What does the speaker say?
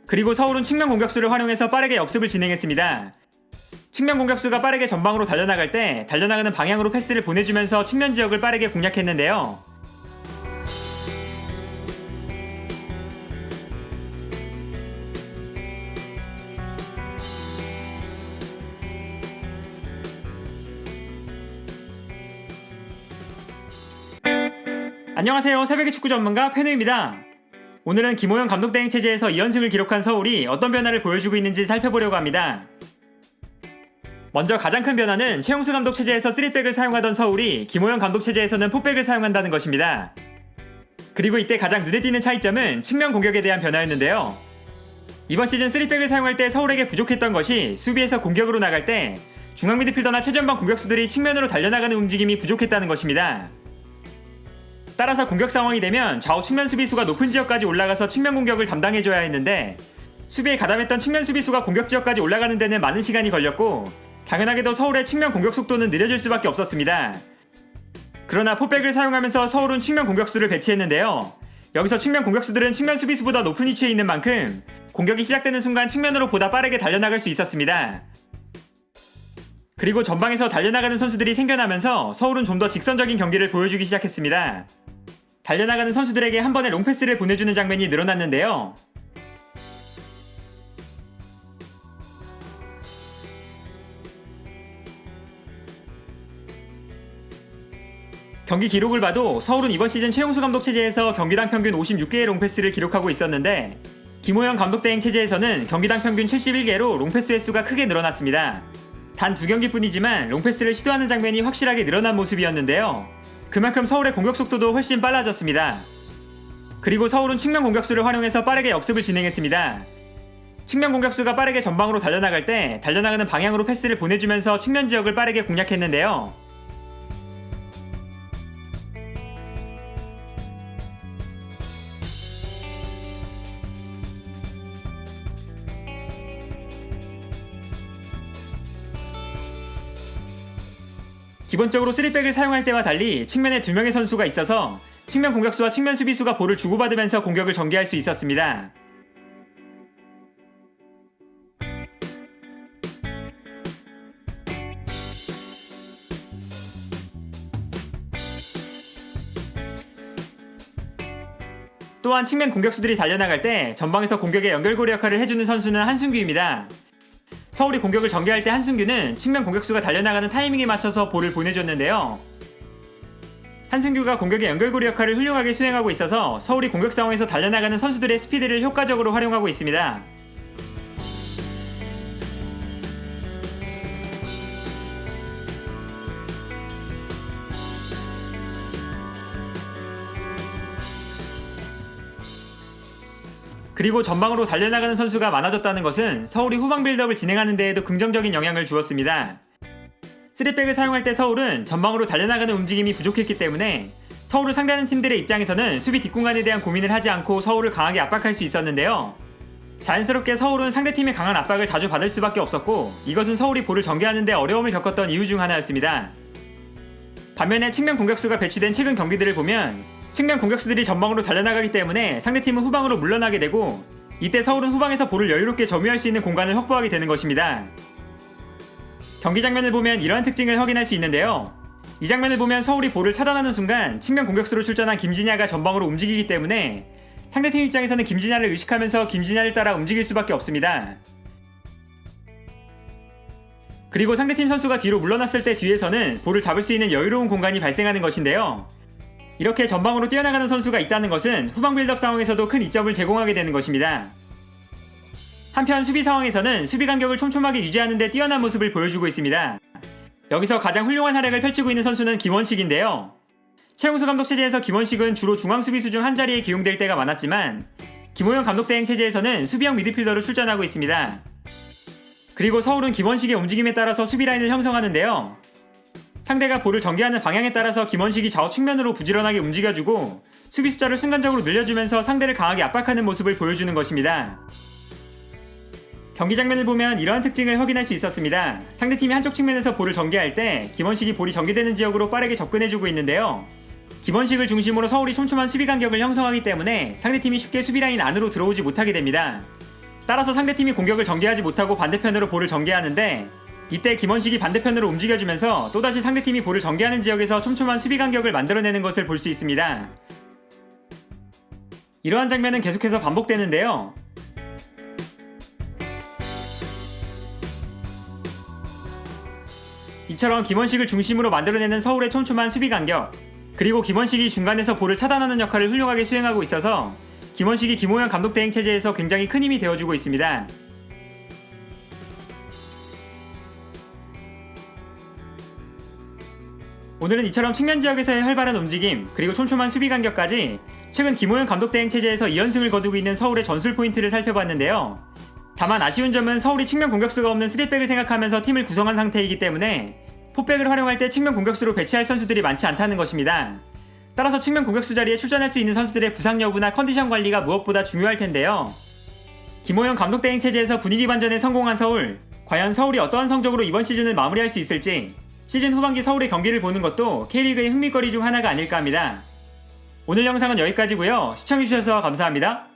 그리고 서울은 측면 공격수를 활용해서 빠르게 역습을 진행했습니다. 측면 공격수가 빠르게 전방으로 달려나갈 때 달려나가는 방향으로 패스를 보내주면서 측면 지역을 빠르게 공략했는데요. 안녕하세요. 새벽의 축구 전문가 페누입니다. 오늘은 김호영 감독 대행 체제에서 2연승을 기록한 서울이 어떤 변화를 보여주고 있는지 살펴보려고 합니다. 먼저 가장 큰 변화는 최용수 감독 체제에서 3백을 사용하던 서울이 김호영 감독 체제에서는 4백을 사용한다는 것입니다. 그리고 이때 가장 눈에 띄는 차이점은 측면 공격에 대한 변화였는데요. 이번 시즌 3백을 사용할 때 서울에게 부족했던 것이 수비에서 공격으로 나갈 때 중앙 미드필더나 최전방 공격수들이 측면으로 달려나가는 움직임이 부족했다는 것입니다. 따라서 공격 상황이 되면 좌우 측면 수비수가 높은 지역까지 올라가서 측면 공격을 담당해줘야 했는데 수비에 가담했던 측면 수비수가 공격 지역까지 올라가는 데는 많은 시간이 걸렸고 당연하게도 서울의 측면 공격 속도는 느려질 수밖에 없었습니다. 그러나 4백을 사용하면서 서울은 측면 공격수를 배치했는데요. 여기서 측면 공격수들은 측면 수비수보다 높은 위치에 있는 만큼 공격이 시작되는 순간 측면으로 보다 빠르게 달려나갈 수 있었습니다. 그리고 전방에서 달려나가는 선수들이 생겨나면서 서울은 좀 더 직선적인 경기를 보여주기 시작했습니다. 달려나가는 선수들에게 한 번에 롱패스를 보내주는 장면이 늘어났는데요. 경기 기록을 봐도 서울은 이번 시즌 최용수 감독 체제에서 경기당 평균 56개의 롱패스를 기록하고 있었는데 김호영 감독 대행 체제에서는 경기당 평균 71개로 롱패스 횟수가 크게 늘어났습니다. 단 2경기뿐이지만 롱패스를 시도하는 장면이 확실하게 늘어난 모습이었는데요. 그만큼 서울의 공격 속도도 훨씬 빨라졌습니다. 그리고 서울은 측면 공격수를 활용해서 빠르게 역습을 진행했습니다. 측면 공격수가 빠르게 전방으로 달려나갈 때 달려나가는 방향으로 패스를 보내주면서 측면 지역을 빠르게 공략했는데요. 기본적으로 3백을 사용할 때와 달리 측면에 2명의 선수가 있어서 측면 공격수와 측면 수비수가 볼을 주고받으면서 공격을 전개할 수 있었습니다. 또한 측면 공격수들이 달려나갈 때 전방에서 공격의 연결고리 역할을 해주는 선수는 한승규입니다. 서울이 공격을 전개할 때 한승규는 측면 공격수가 달려나가는 타이밍에 맞춰서 볼을 보내줬는데요. 한승규가 공격의 연결고리 역할을 훌륭하게 수행하고 있어서 서울이 공격 상황에서 달려나가는 선수들의 스피드를 효과적으로 활용하고 있습니다. 그리고 전방으로 달려나가는 선수가 많아졌다는 것은 서울이 후방 빌드업을 진행하는 데에도 긍정적인 영향을 주었습니다. 3백을 사용할 때 서울은 전방으로 달려나가는 움직임이 부족했기 때문에 서울을 상대하는 팀들의 입장에서는 수비 뒷공간에 대한 고민을 하지 않고 서울을 강하게 압박할 수 있었는데요. 자연스럽게 서울은 상대팀의 강한 압박을 자주 받을 수밖에 없었고 이것은 서울이 볼을 전개하는 데 어려움을 겪었던 이유 중 하나였습니다. 반면에 측면 공격수가 배치된 최근 경기들을 보면 측면 공격수들이 전방으로 달려나가기 때문에 상대팀은 후방으로 물러나게 되고 이때 서울은 후방에서 볼을 여유롭게 점유할 수 있는 공간을 확보하게 되는 것입니다. 경기 장면을 보면 이러한 특징을 확인할 수 있는데요. 이 장면을 보면 서울이 볼을 차단하는 순간 측면 공격수로 출전한 김진야가 전방으로 움직이기 때문에 상대팀 입장에서는 김진야를 의식하면서 김진야를 따라 움직일 수밖에 없습니다. 그리고 상대팀 선수가 뒤로 물러났을 때 뒤에서는 볼을 잡을 수 있는 여유로운 공간이 발생하는 것인데요. 이렇게 전방으로 뛰어나가는 선수가 있다는 것은 후방 빌드업 상황에서도 큰 이점을 제공하게 되는 것입니다. 한편 수비 상황에서는 수비 간격을 촘촘하게 유지하는 데 뛰어난 모습을 보여주고 있습니다. 여기서 가장 훌륭한 활약을 펼치고 있는 선수는 김원식인데요. 최용수 감독 체제에서 김원식은 주로 중앙 수비수 중 한 자리에 기용될 때가 많았지만 김호영 감독 대행 체제에서는 수비형 미드필더로 출전하고 있습니다. 그리고 서울은 김원식의 움직임에 따라서 수비 라인을 형성하는데요. 상대가 볼을 전개하는 방향에 따라서 김원식이 좌우 측면으로 부지런하게 움직여주고 수비 숫자를 순간적으로 늘려주면서 상대를 강하게 압박하는 모습을 보여주는 것입니다. 경기 장면을 보면 이러한 특징을 확인할 수 있었습니다. 상대팀이 한쪽 측면에서 볼을 전개할 때 김원식이 볼이 전개되는 지역으로 빠르게 접근해주고 있는데요. 김원식을 중심으로 서울이 촘촘한 수비 간격을 형성하기 때문에 상대팀이 쉽게 수비 라인 안으로 들어오지 못하게 됩니다. 따라서 상대팀이 공격을 전개하지 못하고 반대편으로 볼을 전개하는데, 이때 김원식이 반대편으로 움직여주면서 또다시 상대팀이 볼을 전개하는 지역에서 촘촘한 수비 간격을 만들어내는 것을 볼 수 있습니다. 이러한 장면은 계속해서 반복되는데요. 이처럼 김원식을 중심으로 만들어내는 서울의 촘촘한 수비 간격, 그리고 김원식이 중간에서 볼을 차단하는 역할을 훌륭하게 수행하고 있어서 김원식이 김호영 감독 대행 체제에서 굉장히 큰 힘이 되어주고 있습니다. 오늘은 이처럼 측면 지역에서의 활발한 움직임, 그리고 촘촘한 수비 간격까지 최근 김호영 감독 대행 체제에서 2연승을 거두고 있는 서울의 전술 포인트를 살펴봤는데요. 다만 아쉬운 점은 서울이 측면 공격수가 없는 3백을 생각하면서 팀을 구성한 상태이기 때문에 포백을 활용할 때 측면 공격수로 배치할 선수들이 많지 않다는 것입니다. 따라서 측면 공격수 자리에 출전할 수 있는 선수들의 부상 여부나 컨디션 관리가 무엇보다 중요할 텐데요. 김호영 감독 대행 체제에서 분위기 반전에 성공한 서울, 과연 서울이 어떠한 성적으로 이번 시즌을 마무리할 수 있을지 시즌 후반기 서울의 경기를 보는 것도 K리그의 흥미거리 중 하나가 아닐까 합니다. 오늘 영상은 여기까지고요. 시청해주셔서 감사합니다.